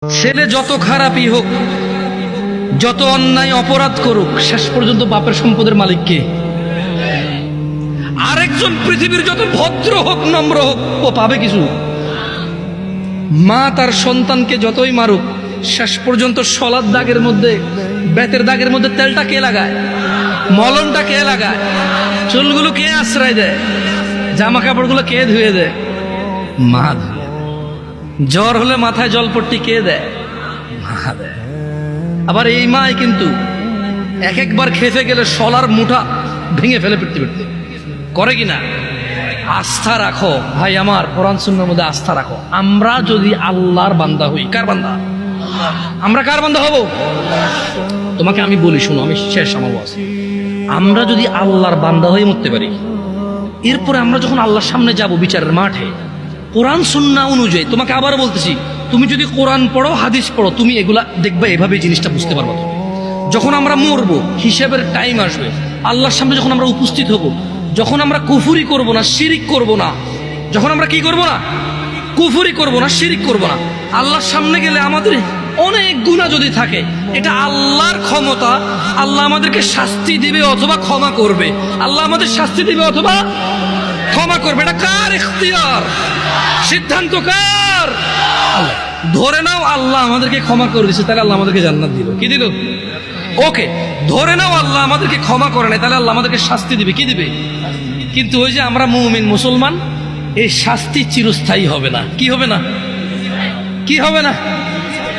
ছেলে যত খারাপই হোক, যত অন্যায় অপরাধ করুক, শেষ পর্যন্ত বাপের সম্পদের মালিক কে? আরেকজন পৃথিবীর যত ভদ্র হোক, নম্র হোক, ও পাবে কিছু? মা তার সন্তানকে যতই মারুক, শেষ পর্যন্ত শলার দাগের মধ্যে, বেতের দাগের মধ্যে তেলটা কে লাগায়? মলমটা কে লাগায়? চুলগুলো কে আশ্রয় দেয়? জামা কাপড়গুলো কে ধুয়ে দেয়? মা ধুয়ে। জ্বর হলে মাথায় জলপট্টি কে দেয়? মা দেয়। আবার এই মাই কিন্তু এক একবার খেতে গেলে শলার মুঠা ভেঙে ফেলে পিটতে পিটতে করে কিনা? আস্থা রাখো ভাই আমার, কোরআন সুন্নাহর মধ্যে আস্থা রাখো। আমরা যদি আল্লাহর বান্দা হই, কার বান্দা? আমরা কার বান্দা হব? তোমাকে আমি বলি, শুনো, আমি শেষ আমার ওয়াজ। আমরা যদি আল্লাহর বান্দা হয়ে মরতে পারি, এরপরে আমরা যখন আল্লাহর সামনে যাব বিচারের মাঠে, কোরআন সুন্নাহ অনুযায়ী, তোমাকে আবার বলতেছি, তুমি যদি কোরআন পড়ো, হাদিস পড়ো, তুমি এগুলা দেখবে, এভাবে জিনিসটা বুঝতে পারবো। যখন আমরা মরবো, হিসাবের টাইম আসবে, আল্লাহর সামনে যখন আমরা উপস্থিত হব, যখন আমরা কুফরি করব না, শিরিক করব না, যখন আমরা কি করব না, কুফরি করব না, শিরিক করব না, আল্লাহর সামনে গেলে আমাদের অনেক গুনাহ যদি থাকে, এটা আল্লাহর ক্ষমতা। আল্লাহ আমাদেরকে শাস্তি দিবে অথবা ক্ষমা করবে। আল্লাহ আমাদের শাস্তি দিবে অথবা ক্ষমা করবে। এটা কার ইখতিয়ার? সিদ্ধান্ত কার? আল্লাহ। ধরে নাও আল্লাহ আমাদেরকে ক্ষমা করে দিচ্ছে, তাহলে আল্লাহ আমাদেরকে জান্নাত দিল। কি দিল? ওকে। ধরে নাও আল্লাহ আমাদেরকে ক্ষমা করে নাই, তাহলে আল্লাহ আমাদেরকে শাস্তি দিবে। কি দিবে? কিন্তু ওই যে আমরা মুমিন মুসলমান, এই শাস্তি চিরস্থায়ী হবে না। কি হবে না? কি হবে না?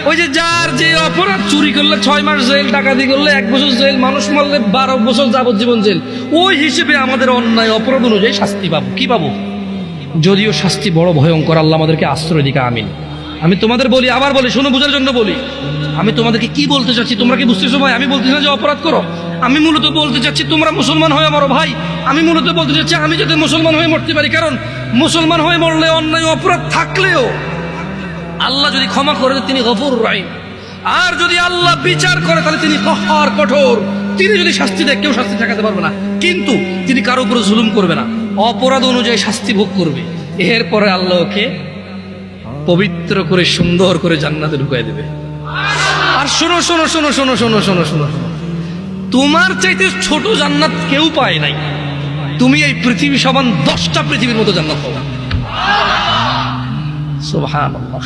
ওই যে যার যে অপরাধ, চুরি করলে 6 মাস জেল, ডাকাতি করলে 1 বছর জেল, মানুষ মারলে 12 বছর যাবজ্জীবন জেল, ওই হিসেবে আমাদের অন্যায় অপরাধ অনুযায়ী শাস্তি পাবো। কি পাবো? যদিও শাস্তি বড় ভয়ঙ্কর, আল্লাহ আমাদেরকে আশ্রয় দিকা। আমিন। আমি তোমাদের বলি, আবার বলি, শোনো, বোঝার জন্য বলি। আমি তোমাদেরকে কি বলতে চাচ্ছি, তোমরা কি বুঝতেছো ভাই? আমি বলতেছি না যে অপরাধ করো, আমি মূলত বলতে চাচ্ছি তোমরা মুসলমান হয়ে মরো ভাই। আমি মূলত বলতে চাচ্ছি আমি যাতে মুসলমান হয়ে মরতে পারি, কারণ মুসলমান হয়ে মরলে অন্যায় অপরাধ থাকলেও আল্লাহ যদি ক্ষমা করে, তিনি গফুরুর রহিম। আর যদি আল্লাহ বিচার করে, তাহলে তিনি কহ্হার, কঠোর। তিনি যদি শাস্তি দেয়, কেউ শাস্তি ঠেকাতে পারবে না, কিন্তু তিনি কারো উপরে জুলুম করবে না, অপরাধ অনুযায়ী শাস্তি ভোগ করবে। এরপরে আল্লাহ ওকে পবিত্র করে, সুন্দর করে জান্নাতে ঢুকাই দেবে। আর শোনো শোনো শোনো শোনো শোনো শোনো শোনো, তোমার চাইতে ছোট জান্নাত কেউ পায় নাই। তুমি এই পৃথিবী সমান 10টা পৃথিবীর মতো জান্নাত পাবা। সুবহানাল্লাহ।